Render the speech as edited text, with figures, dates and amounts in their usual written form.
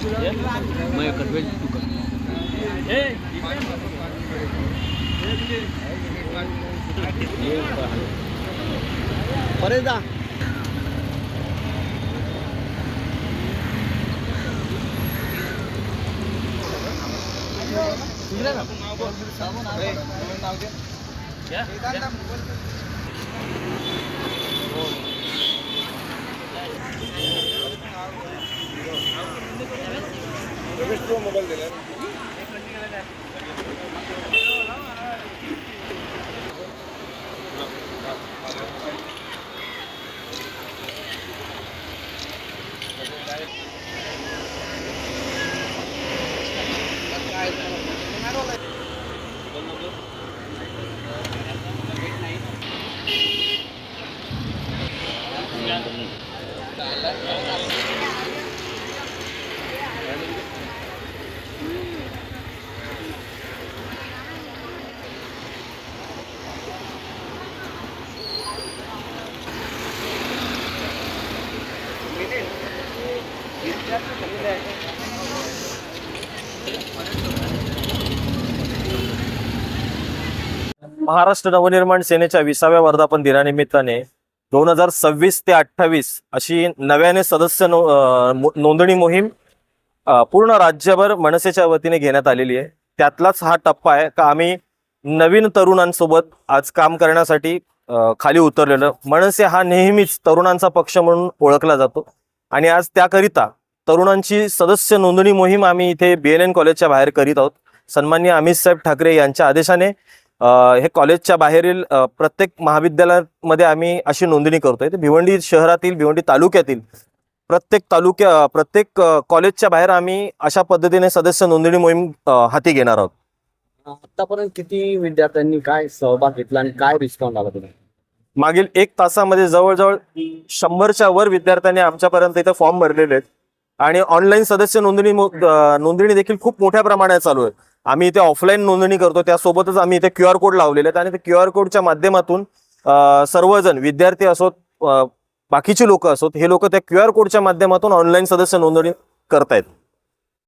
मैं कर भेज तू कर परेदा क्या मोबाईल दिला महाराष्ट्र नवनिर्माण सेनेच्या 20व्या वर्धापन दिनानिमित्ताने 2026 ते 28 अशी नव्याने सदस्य नोंदणी मोहीम पूर्ण राज्यभर मनसेच्या वतीने घेण्यात आलेली आहे। त्यातलाच हा टप्पा आहे का आम्ही नवीन तरुणांसोबत आज काम करण्यासाठी खाली उतरलेलं। मनसे हा नेहमीच तरुणांचा पक्ष म्हणून ओळखला जातो आणि आज त्याकरिता तरुणांची सदस्य नोंदणी मोहीम आम्ही इथे BNN कॉलेजच्या बाहेर करीत आहोत। सन्माननीय अमित साहेब ठाकरे यांच्या आदेशाने हे कॉलेजच्या बाहेरील प्रत्येक महाविद्यालयामध्ये आम्ही अशी नोंदणी करतोय। भिवंडी शहरातील भिवंडी तालुक्यातील प्रत्येक कॉलेजच्या बाहेर आम्ही अशा पद्धतीने सदस्य नोंदणी मोहीम हाती घेणार आहोत। आतापर्यंत किती विद्यार्थ्यांनी काय सहभाग घेतला आणि काय रिस्पॉन्स आला तुम्ही? मागील 1 तासामध्ये जवळजवळ 100च्या वर विद्यार्थ्यांनी आमच्यापर्यंत इथे फॉर्म भरलेले आहेत आणि ऑनलाईन सदस्य नोंदणी देखील खूप मोठ्या प्रमाणात चालू आहे। आम्ही इथे ऑफलाईन नोंदणी करतो, त्यासोबतच आम्ही इथे QR कोड लावलेले आहेत आणि ते QR कोडच्या माध्यमातून सर्वजण विद्यार्थी असोत बाकीचे लोक असोत हे लोक त्या QR कोडच्या माध्यमातून ऑनलाईन सदस्य नोंदणी करतायत।